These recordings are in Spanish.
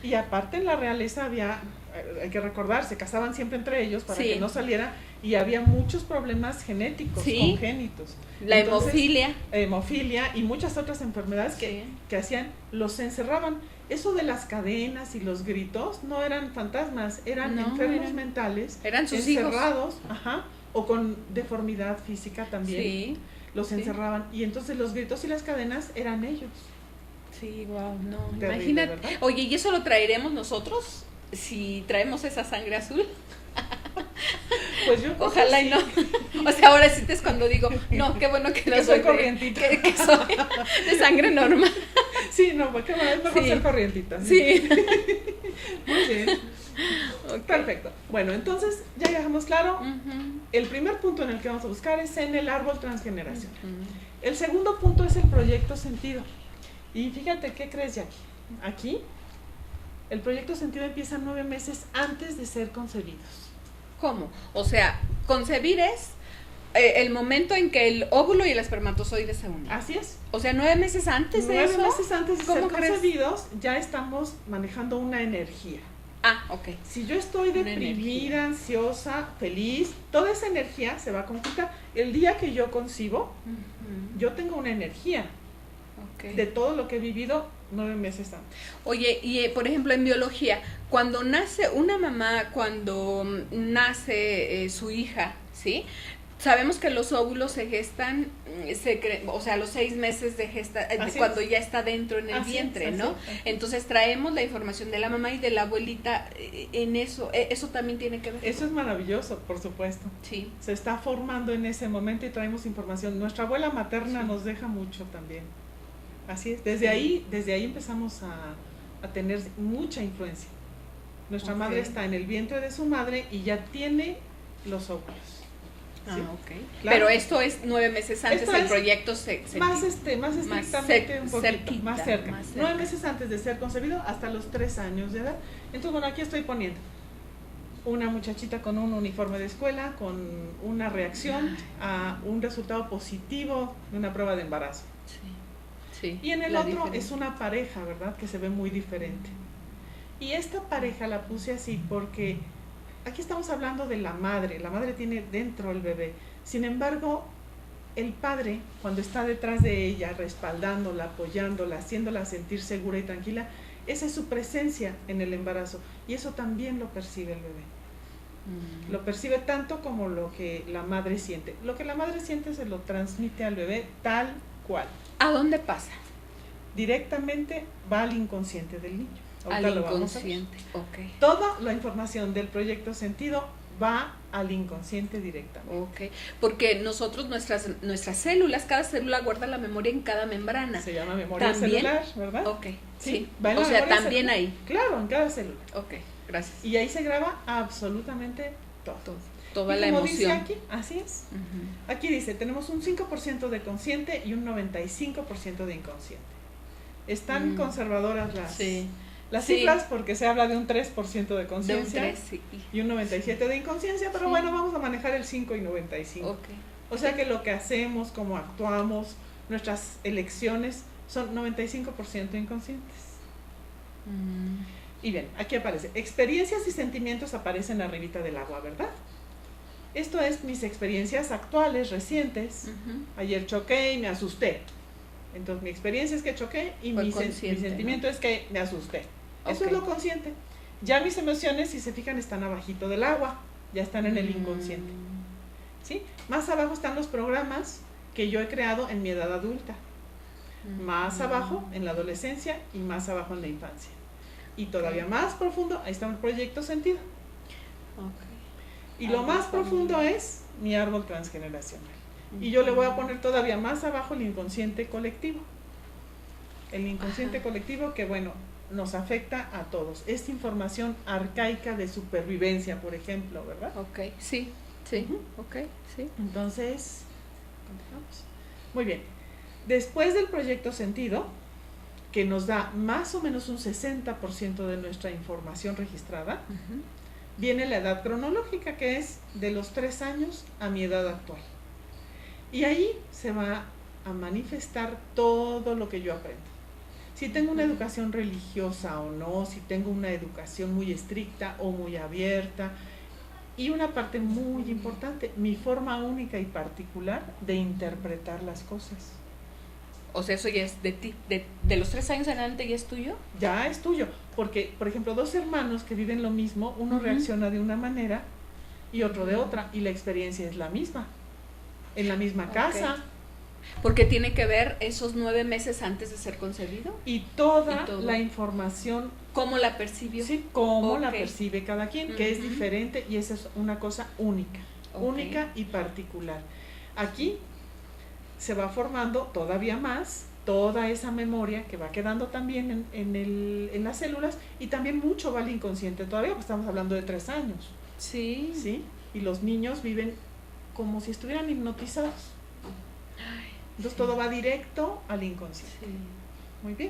Y aparte en la realeza había, hay que recordar, se casaban siempre entre ellos para que no saliera, y había muchos problemas genéticos, congénitos. La hemofilia. Hemofilia y muchas otras enfermedades que hacían, los encerraban. Eso de las cadenas y los gritos no eran fantasmas, eran enfermos mentales, eran sus encerrados, o con deformidad física también, los encerraban, y entonces los gritos y las cadenas eran ellos. Sí, wow, no, terrible, imagínate. ¿verdad? Oye, ¿y eso lo traeremos nosotros? Si traemos esa sangre azul. Pues yo ojalá y no. O sea, ahora sí es cuando digo, no, qué bueno que no soy corrientita. Que soy de sangre normal. Sí, no, porque bueno, es mejor ser corrientita. Sí. Muy bien. Okay. Perfecto. Bueno, entonces ya dejamos claro, el primer punto en el que vamos a buscar es en el árbol transgeneracional. El segundo punto es el proyecto sentido. Y fíjate, ¿qué crees, Jackie? Aquí, el proyecto sentido empieza 9 meses antes de ser concebidos. ¿Cómo? O sea, concebir es el momento en que el óvulo y el espermatozoide se unen. Así es. O sea, 9 meses antes de eso. 9 meses antes de ser concebidos, ya estamos manejando una energía. Ah, ok. Si yo estoy deprimida, ansiosa, feliz, toda esa energía se va a conjuntar. El día que yo concibo, yo tengo una energía de todo lo que he vivido 9 meses antes. Oye, y por ejemplo en biología, cuando nace una mamá, cuando nace su hija, ¿sí? Sabemos que los óvulos se gestan, o sea, a los 6 meses de cuando ya está dentro en el vientre, ¿no? Entonces traemos la información de la mamá y de la abuelita en eso. ¿Eso también tiene que ver? Eso es maravilloso, por supuesto. Sí. Se está formando en ese momento y traemos información. Nuestra abuela materna nos deja mucho también. Así es. Desde ahí empezamos a tener mucha influencia. Nuestra madre está en el vientre de su madre y ya tiene los óvulos. ¿Sí? Okay. Claro. Pero esto es 9 meses antes del proyecto más estrictamente un poquito más cerca. 9 meses antes de ser concebido hasta los 3 años de edad. Entonces, bueno, aquí estoy poniendo una muchachita con un uniforme de escuela, con una reacción a un resultado positivo de una prueba de embarazo. Sí, y en el otro es una pareja, ¿verdad? Que se ve muy diferente. Y esta pareja la puse así porque aquí estamos hablando de la madre tiene dentro el bebé. Sin embargo, el padre, cuando está detrás de ella, respaldándola, apoyándola, haciéndola sentir segura y tranquila, esa es su presencia en el embarazo. Y eso también lo percibe el bebé. Lo percibe tanto como lo que la madre siente. Lo que la madre siente se lo transmite al bebé tal cual. ¿A dónde pasa? Directamente va al inconsciente del niño. Ahorita al inconsciente, ok. Toda la información del proyecto sentido va al inconsciente directamente. Ok, porque nosotros, nuestras células, cada célula guarda la memoria en cada membrana. Se llama memoria celular, ¿verdad? Ok, sí. O sea, también ahí. Claro, en cada célula. Ok, gracias. Y ahí se graba absolutamente todo. Toda la emoción. Dice aquí, así es. Aquí dice, tenemos un 5% de consciente y un 95% de inconsciente. Están conservadoras las cifras porque se habla de un 3% de conciencia y un 97% de inconsciencia, pero bueno, vamos a manejar el 5 y 95. Okay. O sea que lo que hacemos, cómo actuamos, nuestras elecciones son 95% inconscientes. Y bien, aquí aparece, experiencias y sentimientos aparecen arribita del agua, ¿verdad? Esto es mis experiencias actuales, recientes. Ayer choqué y me asusté. Entonces mi experiencia es que choqué y mi sentimiento es que me asusté. Eso es lo consciente. Ya mis emociones, si se fijan, están abajito del agua, ya están en el inconsciente. ¿Sí? Más abajo están los programas que yo he creado en mi edad adulta. Más abajo en la adolescencia y más abajo en la infancia. Y todavía más profundo, ahí está el proyecto sentido. Y lo más profundo es mi árbol transgeneracional. Y yo le voy a poner todavía más abajo el inconsciente colectivo. El inconsciente colectivo que, bueno, nos afecta a todos. Es información arcaica de supervivencia, por ejemplo, ¿verdad? Ok, sí. Entonces, continuamos. Muy bien. Después del proyecto sentido, que nos da más o menos un 60% de nuestra información registrada, viene la edad cronológica, que es de los 3 años a mi edad actual. Y ahí se va a manifestar todo lo que yo aprendo. Si tengo una educación religiosa o no, si tengo una educación muy estricta o muy abierta. Y una parte muy importante, mi forma única y particular de interpretar las cosas. O sea, eso ya es de ti, de los 3 años en adelante ya es tuyo. Ya es tuyo, porque, por ejemplo, 2 hermanos que viven lo mismo, uno reacciona de una manera y otro de otra, y la experiencia es la misma, en la misma casa. Porque tiene que ver esos 9 meses antes de ser concebido. Y toda la información. ¿Cómo la percibió? Sí, cómo la percibe cada quien, que es diferente, y esa es una cosa única, única y particular. Aquí se va formando todavía más toda esa memoria que va quedando también en las células, y también mucho va al inconsciente todavía, porque estamos hablando de 3 años. Sí. ¿Sí? Y los niños viven como si estuvieran hipnotizados. Entonces todo va directo al inconsciente. Sí. Muy bien.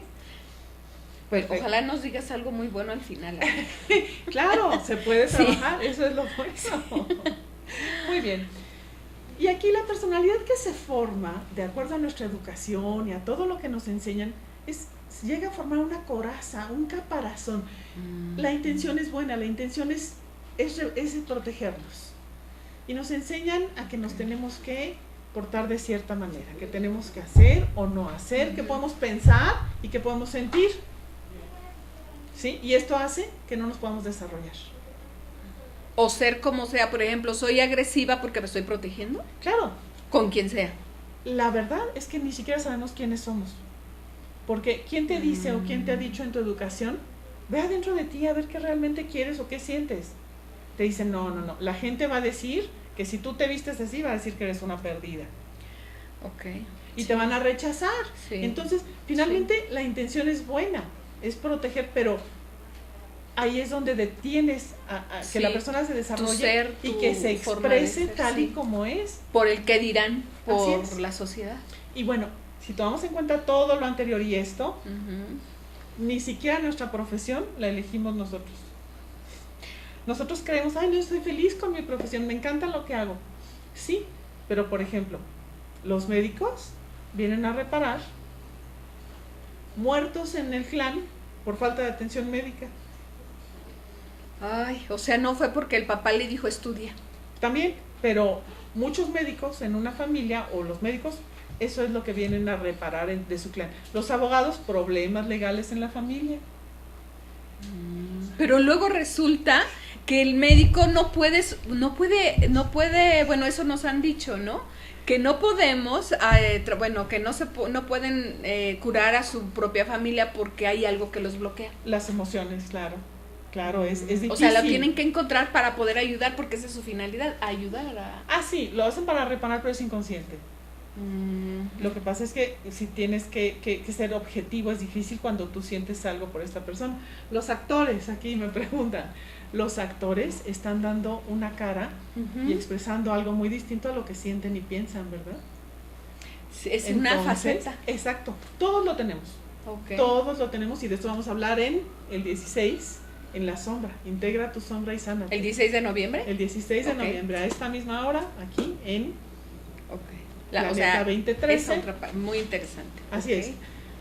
Perfecto. Ojalá nos digas algo muy bueno al final. Claro, se puede trabajar, eso es lo bueno. Muy bien. Y aquí la personalidad que se forma, de acuerdo a nuestra educación y a todo lo que nos enseñan, llega a formar una coraza, un caparazón. La intención es buena, la intención es protegernos. Y nos enseñan a que nos tenemos que portar de cierta manera, que tenemos que hacer o no hacer, que podemos pensar y que podemos sentir. ¿Sí? Y esto hace que no nos podamos desarrollar. O ser como sea, por ejemplo, soy agresiva porque me estoy protegiendo. Claro. Con quien sea. La verdad es que ni siquiera sabemos quiénes somos. Porque ¿quién te dice o quién te ha dicho en tu educación? Ve adentro de ti a ver qué realmente quieres o qué sientes. Te dicen, no. La gente va a decir que si tú te vistes así, va a decir que eres una perdida. Y te van a rechazar. Sí. Entonces, finalmente, la intención es buena, es proteger, pero ahí es donde detienes a que la persona se desarrolle y que se exprese tal y como es. Por el que dirán, por la sociedad. Y bueno, si tomamos en cuenta todo lo anterior y esto, ni siquiera nuestra profesión la elegimos nosotros. Nosotros creemos, no, estoy feliz con mi profesión, me encanta lo que hago. Sí, pero por ejemplo, los médicos vienen a reparar muertos en el clan por falta de atención médica. Ay, o sea, no fue porque el papá le dijo estudia. También, pero muchos médicos en una familia, o los médicos, eso es lo que vienen a reparar de su clan. Los abogados, problemas legales en la familia. Pero luego resulta que el médico no puede, bueno, eso nos han dicho, ¿no? Que no podemos, que no pueden curar a su propia familia porque hay algo que los bloquea. Las emociones, claro, es difícil. O sea, lo tienen que encontrar para poder ayudar, porque esa es su finalidad, ayudar a... sí, lo hacen para reparar, pero es inconsciente. Lo que pasa es que si tienes que ser objetivo, es difícil cuando tú sientes algo por esta persona. Los actores, aquí me preguntan, los actores están dando una cara y expresando algo muy distinto a lo que sienten y piensan, ¿verdad? Sí, es una faceta. Exacto, todos lo tenemos. Todos lo tenemos, y de esto vamos a hablar en el 16, en la sombra. Integra tu sombra y sánate. ¿El 16 de noviembre? El 16 de noviembre, a esta misma hora, aquí en o sea, 2013. Es otra muy interesante. Así es,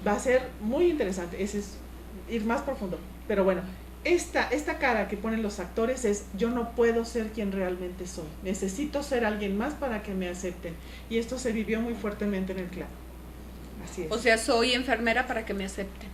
va a ser muy interesante, ese es ir más profundo. Pero bueno, esta cara que ponen los actores es: yo no puedo ser quien realmente soy, necesito ser alguien más para que me acepten. Y esto se vivió muy fuertemente en el clan. Así es. O sea, soy enfermera para que me acepten.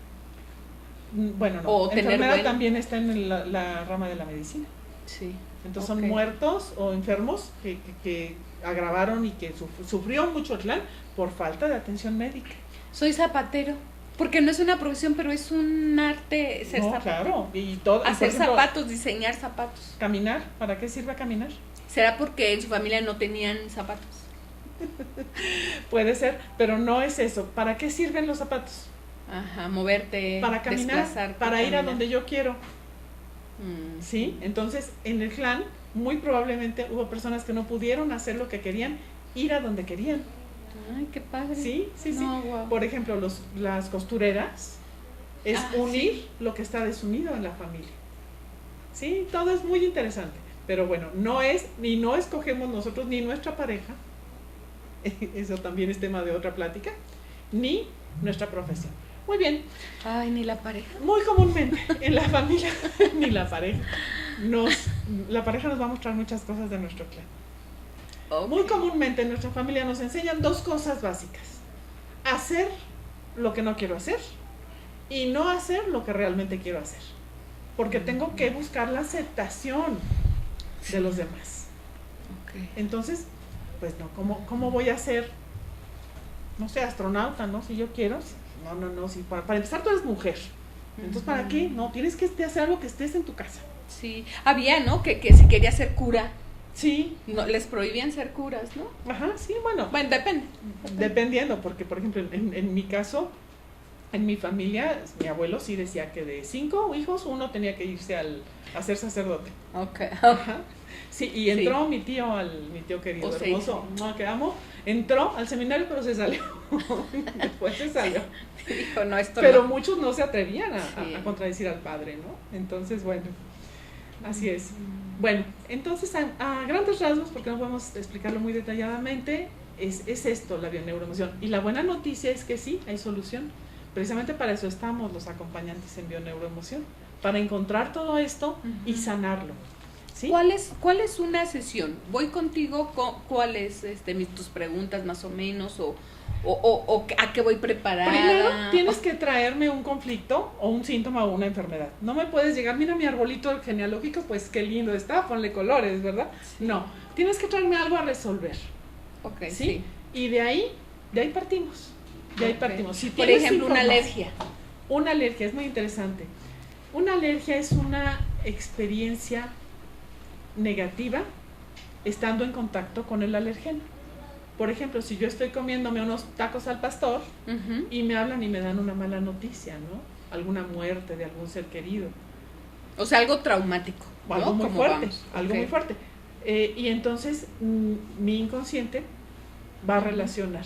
Bueno, no, o enfermera también está en la rama de la medicina. Sí. Entonces son muertos o enfermos que agravaron y que sufrió mucho el clan por falta de atención médica. Soy zapatero, porque no es una profesión, pero es un arte ser zapatero. Claro, hacer zapatos, diseñar zapatos. Caminar, ¿para qué sirve caminar? ¿Será porque en su familia no tenían zapatos? Puede ser, pero no es eso. ¿Para qué sirven los zapatos? Moverte, para caminar, para ir a donde yo quiero. ¿Sí? Entonces, en el clan, muy probablemente hubo personas que no pudieron hacer lo que querían, ir a donde querían. Ay, qué padre. Sí. Wow. Por ejemplo, las costureras es unir lo que está desunido en la familia. Sí, todo es muy interesante. Pero bueno, no escogemos nosotros ni nuestra pareja, eso también es tema de otra plática, ni nuestra profesión. Muy bien. Ay, ni la pareja. Muy comúnmente en la familia, ni la pareja. La pareja nos va a mostrar muchas cosas de nuestro clan. Okay. Muy comúnmente en nuestra familia nos enseñan dos cosas básicas. Hacer lo que no quiero hacer y no hacer lo que realmente quiero hacer. Porque tengo que buscar la aceptación de los demás. Okay. Entonces, pues no, ¿cómo voy a ser, no sé, astronauta, ¿no? Si yo quiero, no, si para empezar tú eres mujer. Entonces, ¿para qué? No, tienes que hacer algo que estés en tu casa. Sí, había, ¿no? Que si quería ser cura. Sí. No, les prohibían ser curas, ¿no? Ajá, sí, bueno. Bueno, depende. Dependiendo, porque por ejemplo, en mi caso, en mi familia, mi abuelo sí decía que de 5 hijos, uno tenía que irse a ser sacerdote. Okay. Ajá. Sí, y entró mi tío querido, hermoso, no, que amo, entró al seminario, pero se salió. Después se salió. Dijo, no, esto pero no. muchos no se atrevían a contradecir al padre, ¿no? Entonces, bueno, así es. Bueno, entonces a grandes rasgos, porque no podemos explicarlo muy detalladamente, es esto, la bioneuroemoción. Y la buena noticia es que sí, hay solución. Precisamente para eso estamos los acompañantes en bioneuroemoción, para encontrar todo esto y sanarlo. ¿Sí? ¿Cuál es una sesión? Voy contigo, ¿cuáles tus preguntas más o menos? O a qué voy preparada. Primero tienes que traerme un conflicto o un síntoma o una enfermedad. No me puedes llegar, mira mi arbolito genealógico, pues qué lindo está, ponle colores, ¿verdad? Sí. No, tienes que traerme algo a resolver. Okay, ¿sí? Sí. Y de ahí partimos. De ahí partimos. Si por ejemplo, una alergia. Una alergia, es muy interesante. Una alergia es una experiencia negativa estando en contacto con el alergeno. Por ejemplo, si yo estoy comiéndome unos tacos al pastor y me hablan y me dan una mala noticia, ¿no? Alguna muerte de algún ser querido. O sea, algo traumático, ¿no? Algo muy fuerte, algo muy fuerte. Y entonces mi inconsciente va a relacionar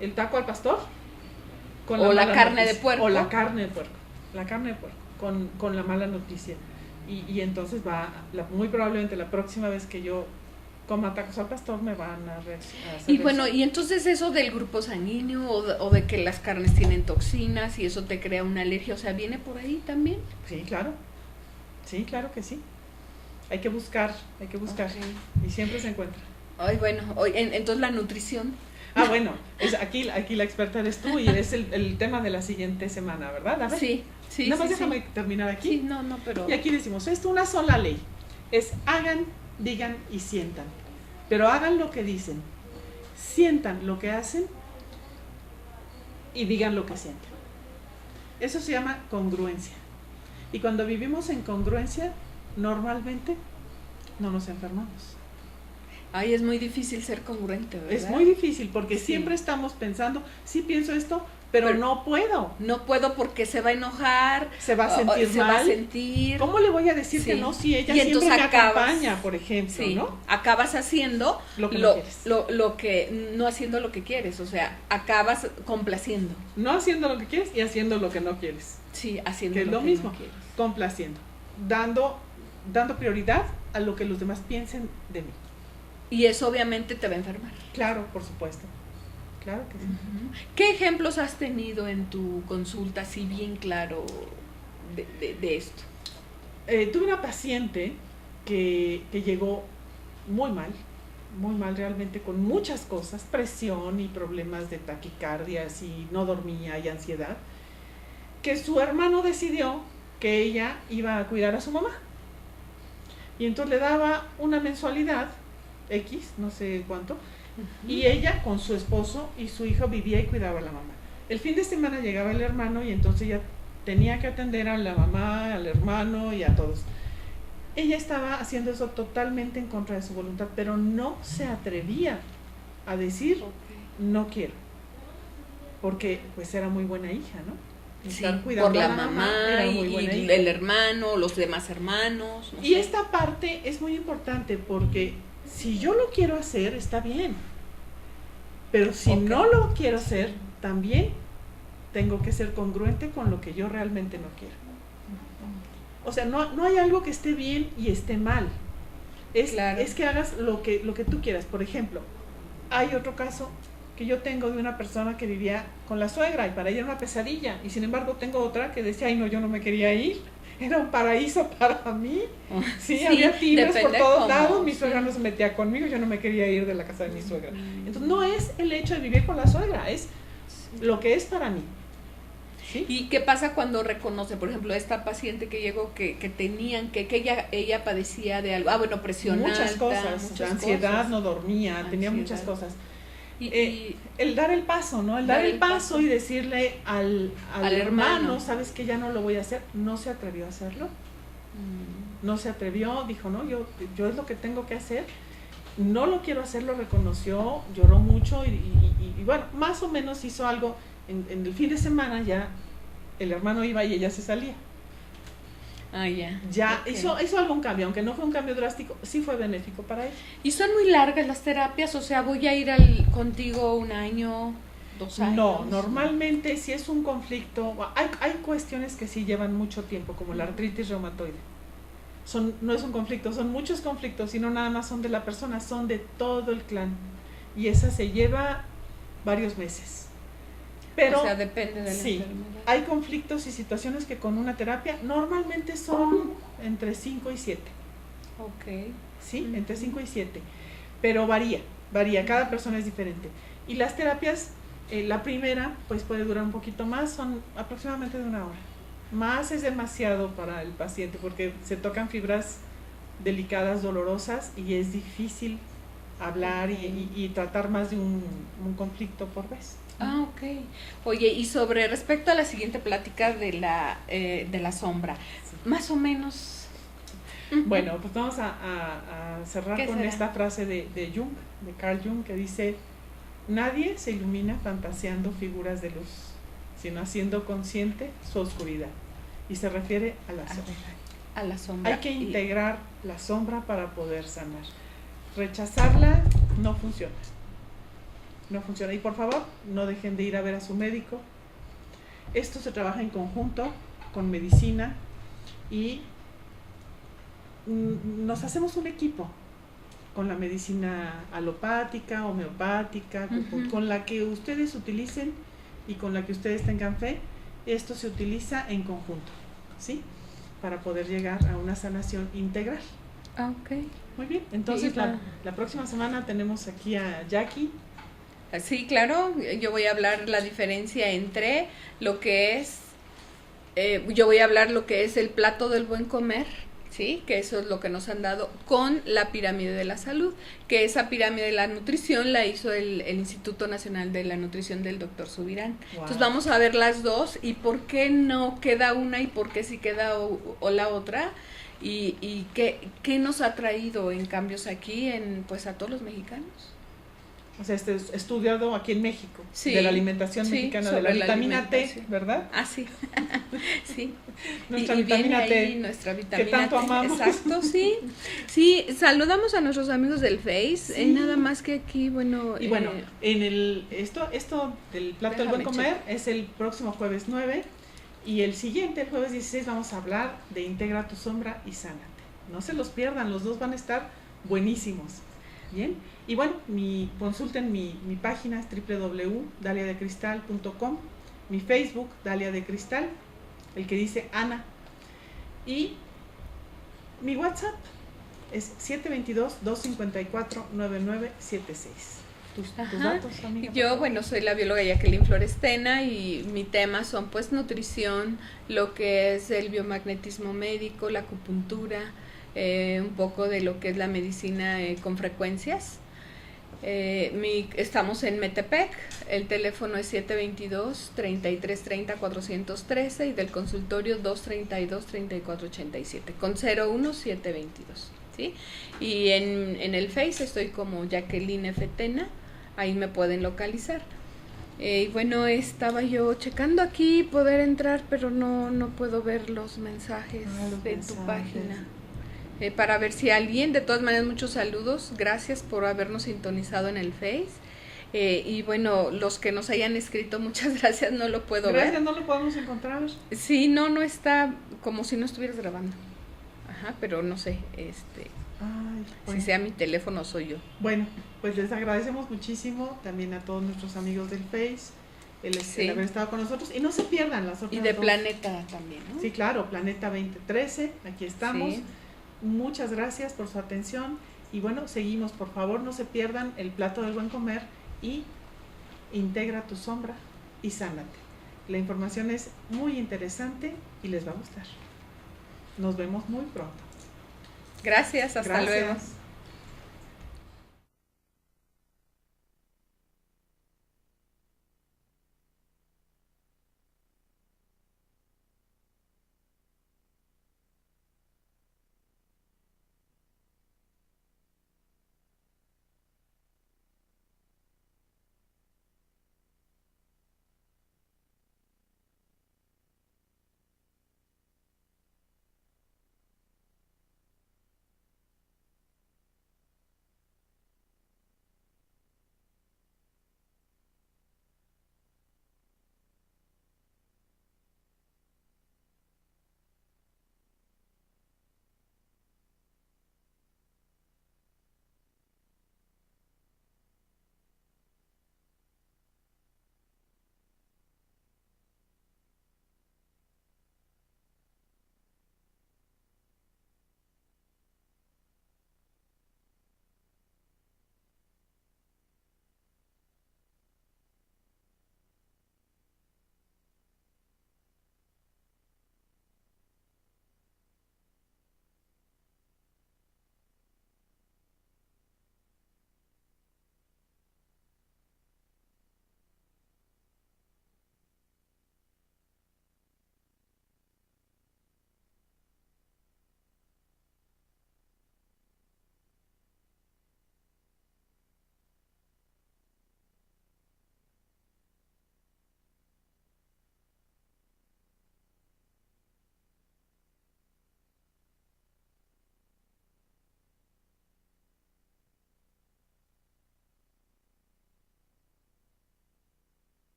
el taco al pastor con la carne de puerco. O la carne de puerco. La carne de puerco con la mala noticia. Y entonces muy probablemente la próxima vez que yo coma tacos al pastor me van a hacer y bueno, y entonces eso del grupo sanguíneo o de que las carnes tienen toxinas y eso te crea una alergia, o sea, ¿viene por ahí también? Sí, claro que sí. Hay que buscar, okay. Y siempre se encuentra. Ay, bueno, entonces la nutrición. Bueno, aquí la experta eres tú y es el tema de la siguiente semana, ¿verdad? A ver. Sí. Nada más déjame terminar aquí. Sí, no, pero... Y aquí decimos, esto una sola ley, es hagan, digan y sientan, pero hagan lo que dicen, sientan lo que hacen y digan lo que sienten. Eso se llama congruencia. Y cuando vivimos en congruencia, normalmente no nos enfermamos. Ay, es muy difícil ser congruente, ¿verdad? Es muy difícil porque siempre estamos pensando, sí pienso esto, pero no puedo. No puedo porque se va a enojar. Se va a sentir mal. Se va a sentir. ¿Cómo le voy a decir que no si ella siempre me acompaña, por ejemplo, ¿no? Acabas haciendo lo que no quieres. No haciendo lo que quieres, o sea, acabas complaciendo. No haciendo lo que quieres y haciendo lo que no quieres. Sí, haciendo que es lo mismo, que no quieres. Complaciendo, dando prioridad a lo que los demás piensen de mí. Y eso obviamente te va a enfermar. Claro, por supuesto. Claro que sí. ¿Qué ejemplos has tenido en tu consulta, así bien claro, de esto? Tuve una paciente que llegó muy mal realmente, con muchas cosas, presión y problemas de taquicardias y no dormía y ansiedad, que su hermano decidió que ella iba a cuidar a su mamá. Y entonces le daba una mensualidad, X, no sé cuánto, y ella con su esposo y su hijo vivía y cuidaba a la mamá. El fin de semana llegaba el hermano y entonces ella tenía que atender a la mamá, al hermano y a todos. Ella estaba haciendo eso totalmente en contra de su voluntad, pero no se atrevía a decir no quiero, porque pues era muy buena hija, ¿no? Sí, por la mamá era muy buena hija. El hermano, los demás hermanos. No sé. Esta parte es muy importante porque si yo lo quiero hacer, está bien. Pero si no lo quiero hacer, también tengo que ser congruente con lo que yo realmente no quiero. O sea, no hay algo que esté bien y esté mal. Es que hagas lo que tú quieras. Por ejemplo, hay otro caso que yo tengo de una persona que vivía con la suegra y para ella era una pesadilla. Y sin embargo tengo otra que decía, ay no, yo no me quería ir. Era un paraíso para mí. Sí, había tigres por todos lados. Mi suegra no se metía conmigo, yo no me quería ir de la casa de mi suegra. Entonces no es el hecho de vivir con la suegra, es lo que es para mí. ¿Sí? ¿Y qué pasa cuando reconoce, por ejemplo, esta paciente que llegó que tenían, que ella padecía de algo? Bueno, presión muchas alta, cosas, muchas ansiedad, cosas. No dormía, ansiedad. Tenía muchas cosas. El dar el paso, ¿no? El dar el paso y decirle al hermano, sabes que ya no lo voy a hacer, no se atrevió a hacerlo. No se atrevió, dijo, no, yo es lo que tengo que hacer. No lo quiero hacer, lo reconoció, lloró mucho y bueno, más o menos hizo algo. En el fin de semana ya el hermano iba y ella se salía. Ya okay. hizo algún cambio, aunque no fue un cambio drástico, sí fue benéfico para ella. ¿Y son muy largas las terapias? O sea, ¿voy a ir contigo 1 año, 2 años? No, normalmente si es un conflicto, hay cuestiones que sí llevan mucho tiempo, como la artritis reumatoide. No es un conflicto, son muchos conflictos, y no nada más son de la persona, son de todo el clan. Y esa se lleva varios meses. Pero, o sea, depende de la enfermedad. Hay conflictos y situaciones que con una terapia normalmente son entre 5 y 7. Ok. Sí, entre 5 y 7. Pero varía, cada persona es diferente. Y las terapias, la primera, pues puede durar un poquito más, son aproximadamente de 1 hora. Más es demasiado para el paciente porque se tocan fibras delicadas, dolorosas, y es difícil hablar y tratar más de un conflicto por vez. Ok. Oye, y respecto a la siguiente plática de la sombra, más o menos. Bueno, pues vamos a cerrar con esta frase de Jung, de Carl Jung, que dice: nadie se ilumina fantaseando figuras de luz, sino haciendo consciente su oscuridad. Y se refiere a la sombra. A la sombra. Hay que integrar la sombra para poder sanar. Rechazarla no funciona. No funciona. Y por favor, no dejen de ir a ver a su médico. Esto se trabaja en conjunto con medicina y nos hacemos un equipo con la medicina alopática, homeopática, con la que ustedes utilicen y con la que ustedes tengan fe. Esto se utiliza en conjunto, ¿sí? Para poder llegar a una sanación integral. Ok. Muy bien. Entonces, la próxima semana tenemos aquí a Jackie. Sí, claro, yo voy a hablar la diferencia entre lo que es, yo voy a hablar lo que es el plato del buen comer, ¿sí? Que eso es lo que nos han dado, con la pirámide de la salud, que esa pirámide de la nutrición la hizo el Instituto Nacional de la Nutrición del Dr. Subirán. Wow. Entonces vamos a ver las dos y por qué no queda una y por qué sí queda o la otra, y qué nos ha traído en cambios aquí pues a todos los mexicanos. O sea, estudiado aquí en México, sí, de la alimentación mexicana, de la vitamina T, ¿verdad? Ah, sí. Sí. Nuestra vitamina T, ahí nuestra vitamina que tanto T. amamos. Exacto, sí. Sí, saludamos a nuestros amigos del Face, sí. Nada más que aquí, bueno... Y bueno, esto del plato del buen comer es el próximo jueves 9, y el siguiente, el jueves 16, vamos a hablar de Integra tu sombra y sánate. No se los pierdan, los dos van a estar buenísimos. Bien, y bueno, consulten mi página es www.daliadecristal.com, mi Facebook, Dalia de Cristal, el que dice Ana, y mi WhatsApp es 722-254-9976. ¿Tus datos, amiga? Yo, bueno, soy la bióloga Jacqueline Florestena y mi tema son pues nutrición, lo que es el biomagnetismo médico, la acupuntura, un poco de lo que es la medicina con frecuencias. Estamos en Metepec, el teléfono es 722-3330-413 y del consultorio 232-3487 con 01722, ¿sí? Y en el Face estoy como Jacqueline F. Tena, ahí me pueden localizar. Y bueno, estaba yo checando aquí poder entrar, pero no puedo ver los mensajes de tu página. Para ver si alguien, de todas maneras muchos saludos, gracias por habernos sintonizado en el Face, y bueno, los que nos hayan escrito, muchas gracias, no lo puedo ver. No lo podemos encontrar. Sí, no está, como si no estuvieras grabando. Ajá, pero no sé, Ay, si bueno. sea mi teléfono soy yo. Bueno, pues les agradecemos muchísimo también a todos nuestros amigos del Face Sí. el haber estado con nosotros y no se pierdan las otras Y de dos. Planeta también, ¿no? Sí, claro, Planeta 2013, aquí estamos. Sí. Muchas gracias por su atención y bueno, seguimos, por favor, no se pierdan el plato del buen comer y integra tu sombra y sánate. La información es muy interesante y les va a gustar. Nos vemos muy pronto. Gracias, hasta luego. Gracias.